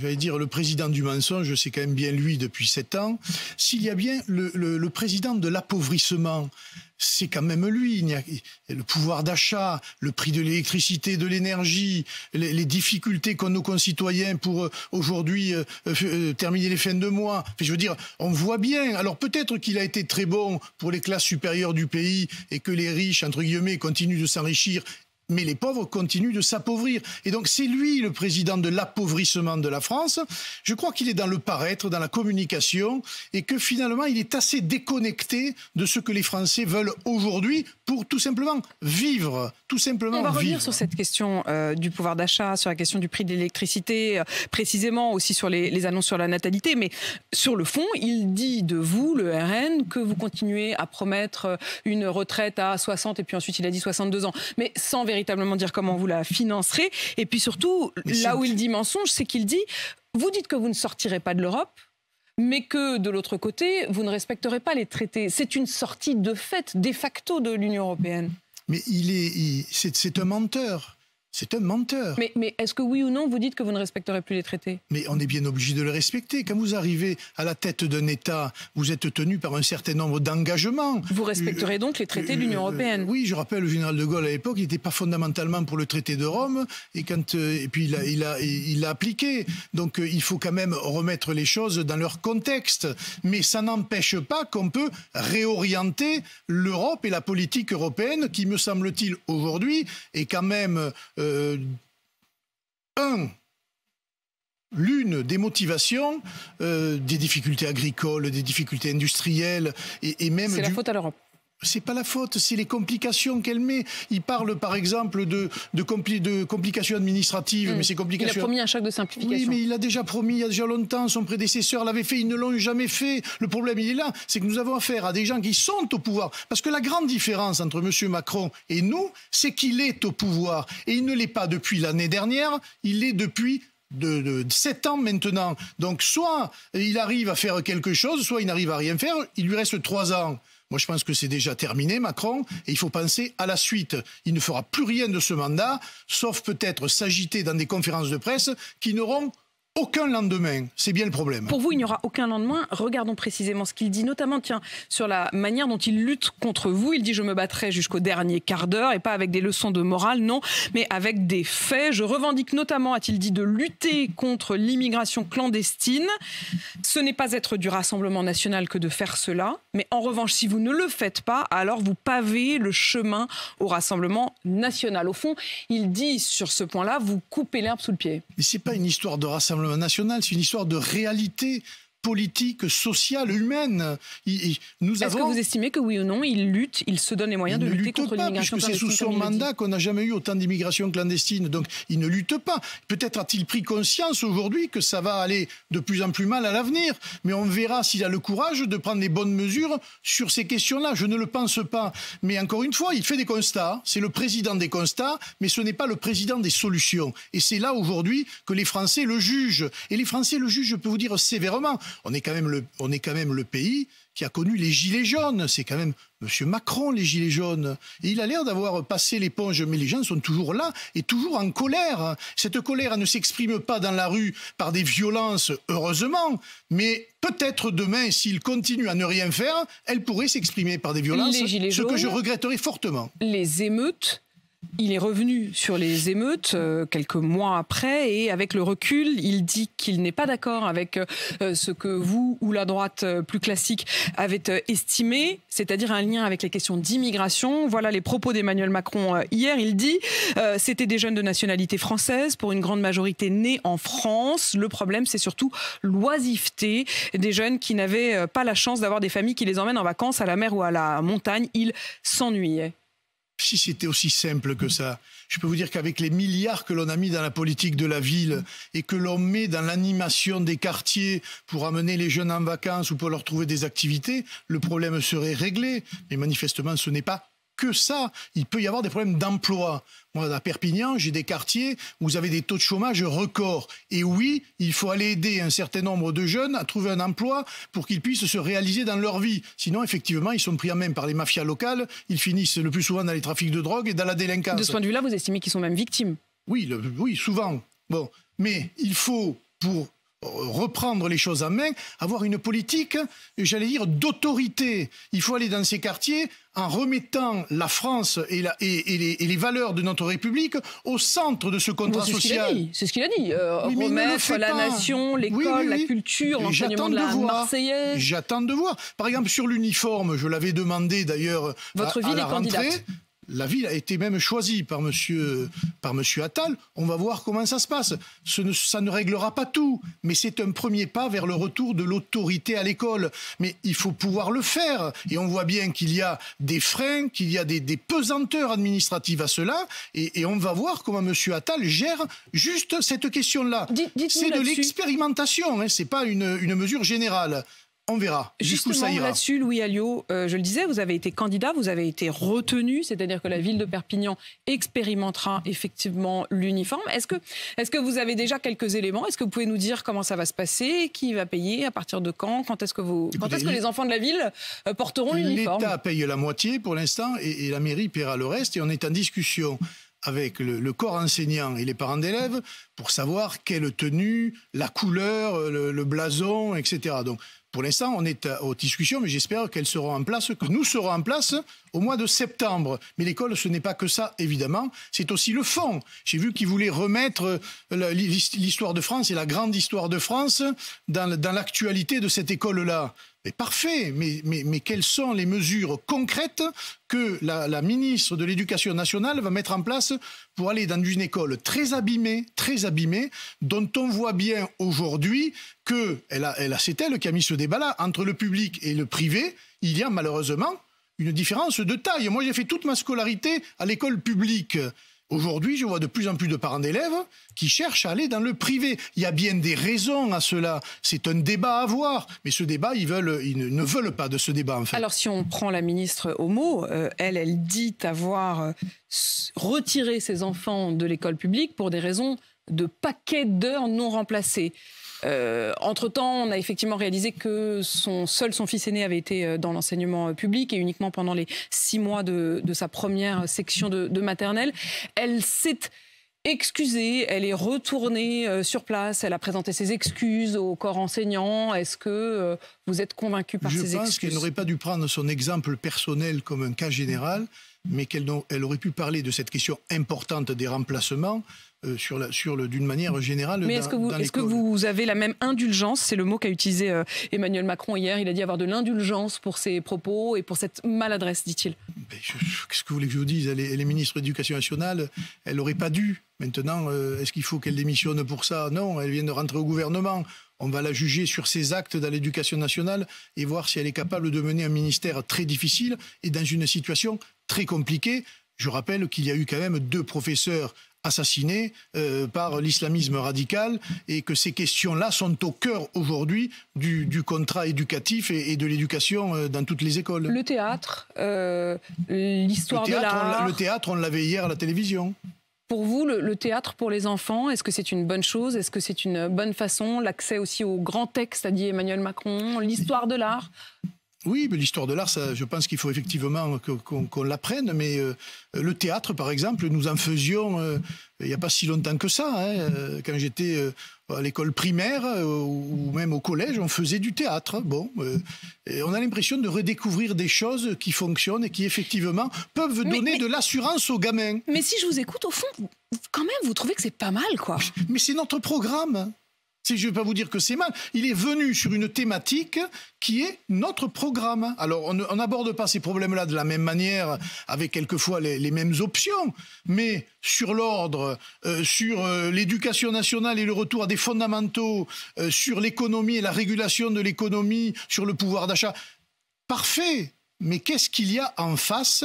j'allais dire le président du mensonge, c'est quand même bien lui depuis 7 ans. S'il y a bien le président de l'appauvrissement, c'est quand même lui. Le pouvoir d'achat, le prix de l'électricité, de l'énergie, les difficultés qu'ont nos concitoyens pour aujourd'hui terminer les fins de mois. Enfin, je veux dire, on voit bien. Alors peut-être qu'il a été très bon pour les classes supérieures du pays et que les riches, entre guillemets, continuent de s'enrichir. Mais les pauvres continuent de s'appauvrir. Et donc c'est lui le président de l'appauvrissement de la France. Je crois qu'il est dans le paraître, dans la communication, et que finalement il est assez déconnecté de ce que les Français veulent aujourd'hui pour tout simplement vivre. Tout simplement vivre. On va revenir sur cette question du pouvoir d'achat, sur la question du prix de l'électricité, précisément aussi sur les annonces sur la natalité. Mais sur le fond, il dit de vous, le RN, que vous continuez à promettre une retraite à 60 et puis ensuite il a dit 62 ans. Mais sans véritablement dire comment vous la financerez. Et puis surtout, là où il dit mensonge, c'est qu'il dit, vous dites que vous ne sortirez pas de l'Europe, mais que de l'autre côté, vous ne respecterez pas les traités. C'est une sortie de fait, de facto de l'Union européenne. Mais c'est un menteur. C'est un menteur. Mais est-ce que oui ou non, vous dites que vous ne respecterez plus les traités? Mais on est bien obligé de le respecter. Quand vous arrivez à la tête d'un État, vous êtes tenu par un certain nombre d'engagements. Vous respecterez donc les traités de l'Union européenne? Oui, je rappelle, le général de Gaulle à l'époque, il n'était pas fondamentalement pour le traité de Rome, et puis il l'a appliqué. Donc il faut quand même remettre les choses dans leur contexte. Mais ça n'empêche pas qu'on peut réorienter l'Europe et la politique européenne, qui, me semble-t-il, aujourd'hui, est quand même... l'une des motivations des difficultés agricoles, des difficultés industrielles et même... C'est la faute à l'Europe. C'est pas la faute, c'est les complications qu'elle met. Il parle par exemple de complications administratives, mais ces complications... Il a promis un chèque de simplification. Oui, mais il a déjà promis il y a déjà longtemps, son prédécesseur l'avait fait, ils ne l'ont jamais fait. Le problème, il est là, c'est que nous avons affaire à des gens qui sont au pouvoir. Parce que la grande différence entre M. Macron et nous, c'est qu'il est au pouvoir. Et il ne l'est pas depuis l'année dernière, il l'est depuis... de 7 ans maintenant. Donc soit il arrive à faire quelque chose, soit il n'arrive à rien faire, il lui reste 3 ans. Moi, je pense que c'est déjà terminé, Macron, et il faut penser à la suite. Il ne fera plus rien de ce mandat, sauf peut-être s'agiter dans des conférences de presse qui n'auront aucun lendemain. C'est bien le problème. Pour vous, il n'y aura aucun lendemain. Regardons précisément ce qu'il dit, notamment sur la manière dont il lutte contre vous. Il dit « Je me battrai jusqu'au dernier quart d'heure » et pas avec des leçons de morale, non, mais avec des faits. Je revendique notamment, a-t-il dit, de lutter contre l'immigration clandestine. Ce n'est pas être du Rassemblement national que de faire cela. Mais en revanche, si vous ne le faites pas, alors vous pavez le chemin au Rassemblement national. Au fond, il dit sur ce point-là, vous coupez l'herbe sous le pied. Mais ce n'est pas une histoire de Rassemblement national, c'est une histoire de réalité politique, sociale, humaine. Est-ce que vous estimez que oui ou non, il lutte, il se donne les moyens de lutter contre l'immigration clandestine? C'est sous son mandat qu'on n'a jamais eu autant d'immigration clandestine. Donc il ne lutte pas. Peut-être a-t-il pris conscience aujourd'hui que ça va aller de plus en plus mal à l'avenir. Mais on verra s'il a le courage de prendre les bonnes mesures sur ces questions-là. Je ne le pense pas. Mais encore une fois, il fait des constats. C'est le président des constats, mais ce n'est pas le président des solutions. Et c'est là aujourd'hui que les Français le jugent. Et les Français le jugent, je peux vous dire, sévèrement. On est quand même le pays qui a connu les gilets jaunes. C'est quand même M. Macron, les gilets jaunes. Et il a l'air d'avoir passé l'éponge, mais les gens sont toujours là et toujours en colère. Cette colère, elle ne s'exprime pas dans la rue par des violences, heureusement, mais peut-être demain, s'il continue à ne rien faire, elle pourrait s'exprimer par des violences, ce que je regretterais fortement. Les émeutes. Il est revenu sur les émeutes quelques mois après et avec le recul, il dit qu'il n'est pas d'accord avec ce que vous ou la droite plus classique avez estimé, c'est-à-dire un lien avec les questions d'immigration. Voilà les propos d'Emmanuel Macron hier. Il dit c'était des jeunes de nationalité française, pour une grande majorité nés en France. Le problème, c'est surtout l'oisiveté des jeunes qui n'avaient pas la chance d'avoir des familles qui les emmènent en vacances à la mer ou à la montagne. Ils s'ennuyaient. Si c'était aussi simple que ça, je peux vous dire qu'avec les milliards que l'on a mis dans la politique de la ville et que l'on met dans l'animation des quartiers pour amener les jeunes en vacances ou pour leur trouver des activités, le problème serait réglé. Mais manifestement, ce n'est pas que ça. Il peut y avoir des problèmes d'emploi. Moi, à Perpignan, j'ai des quartiers où vous avez des taux de chômage records. Et oui, il faut aller aider un certain nombre de jeunes à trouver un emploi pour qu'ils puissent se réaliser dans leur vie. Sinon, effectivement, ils sont pris en main par les mafias locales. Ils finissent le plus souvent dans les trafics de drogue et dans la délinquance. De ce point de vue-là, vous estimez qu'ils sont même victimes? Oui, oui, souvent. Bon, mais il faut pour reprendre les choses en main, avoir une politique, j'allais dire, d'autorité. Il faut aller dans ces quartiers en remettant la France et les valeurs de notre République au centre de ce contrat social. C'est ce qu'il a dit. Oui, remettre la nation, l'école, la culture, l'enseignement de la Marseillaise. J'attends de voir. Par exemple, sur l'uniforme, je l'avais demandé d'ailleurs Votre ville à la est rentrée. candidate. La ville a été même choisie par monsieur Attal. On va voir comment ça se passe. Ça ne réglera pas tout, mais c'est un premier pas vers le retour de l'autorité à l'école. Mais il faut pouvoir le faire. Et on voit bien qu'il y a des freins, qu'il y a des pesanteurs administratives à cela. Et on va voir comment monsieur Attal gère juste cette question-là. C'est de l'expérimentation, hein, c'est pas une mesure générale. On verra. Justement, là-dessus, Louis Alliot, je le disais, vous avez été candidat, vous avez été retenu, c'est-à-dire que la ville de Perpignan expérimentera effectivement l'uniforme. Est-ce que vous avez déjà quelques éléments? Est-ce que vous pouvez nous dire comment ça va se passer? Qui va payer? À partir de quand? Quand est-ce que les enfants de la ville porteront l'uniforme? L'État paye la moitié pour l'instant et la mairie paiera le reste. Et on est en discussion avec le corps enseignant et les parents d'élèves pour savoir quelle tenue, la couleur, le blason, etc. Donc, pour l'instant, on est aux discussions, mais j'espère qu'elles seront en place, que nous serons en place au mois de septembre. Mais l'école, ce n'est pas que ça, évidemment. C'est aussi le fond. J'ai vu qu'ils voulaient remettre l'histoire de France et la grande histoire de France dans l'actualité de cette école-là. Mais parfait, mais quelles sont les mesures concrètes que la ministre de l'Éducation nationale va mettre en place pour aller dans une école très abîmée, dont on voit bien aujourd'hui que c'est elle qui a mis ce débat-là entre le public et le privé. Il y a malheureusement une différence de taille. Moi, j'ai fait toute ma scolarité à l'école publique. Aujourd'hui, je vois de plus en plus de parents d'élèves qui cherchent à aller dans le privé. Il y a bien des raisons à cela. C'est un débat à avoir. Mais ce débat, ils ne veulent pas de ce débat, en fait. Alors, si on prend la ministre au mot, elle dit avoir retiré ses enfants de l'école publique pour des raisons de paquets d'heures non remplacées. Entre-temps, on a effectivement réalisé que son fils aîné avait été dans l'enseignement public et uniquement pendant les 6 mois de sa première section de maternelle. Elle s'est excusée, elle est retournée sur place, elle a présenté ses excuses au corps enseignant. Est-ce que vous êtes convaincu par ces excuses? Je pense qu'elle n'aurait pas dû prendre son exemple personnel comme un cas général, mais qu'elle aurait pu parler de cette question importante des remplacements d'une manière générale. Mais est-ce que vous avez la même indulgence? C'est le mot qu'a utilisé Emmanuel Macron hier. Il a dit avoir de l'indulgence pour ses propos et pour cette maladresse, dit-il. Qu'est-ce que vous voulez que je vous dise? Elle est ministre de l'Éducation nationale, elle n'aurait pas dû. Maintenant, est-ce qu'il faut qu'elle démissionne pour ça? Non, elle vient de rentrer au gouvernement. On va la juger sur ses actes dans l'éducation nationale et voir si elle est capable de mener un ministère très difficile et dans une situation très compliquée. Je rappelle qu'il y a eu quand même 2 professeurs assassinés par l'islamisme radical et que ces questions-là sont au cœur aujourd'hui du contrat éducatif et de l'éducation dans toutes les écoles. Le théâtre, l'histoire de l'art... Le théâtre, on l'avait hier à la télévision. Pour vous, le théâtre pour les enfants, est-ce que c'est une bonne chose? Est-ce que c'est une bonne façon? L'accès aussi aux grands textes, a dit Emmanuel Macron, l'histoire de l'art? Oui, mais l'histoire de l'art, je pense qu'il faut effectivement qu'on l'apprenne. Mais le théâtre, par exemple, nous en faisions il n'y a pas si longtemps que ça. Quand j'étais à l'école primaire ou même au collège, on faisait du théâtre. Bon, et on a l'impression de redécouvrir des choses qui fonctionnent et qui, effectivement, peuvent donner de l'assurance aux gamins. Mais si je vous écoute, au fond, quand même, vous trouvez que c'est pas mal, quoi. Mais c'est notre programme. Je ne vais pas vous dire que c'est mal. Il est venu sur une thématique qui est notre programme. Alors, on n'aborde pas ces problèmes-là de la même manière, avec quelquefois les mêmes options, mais sur l'ordre, sur l'éducation nationale et le retour à des fondamentaux, sur l'économie et la régulation de l'économie, sur le pouvoir d'achat, parfait. Mais qu'est-ce qu'il y a en face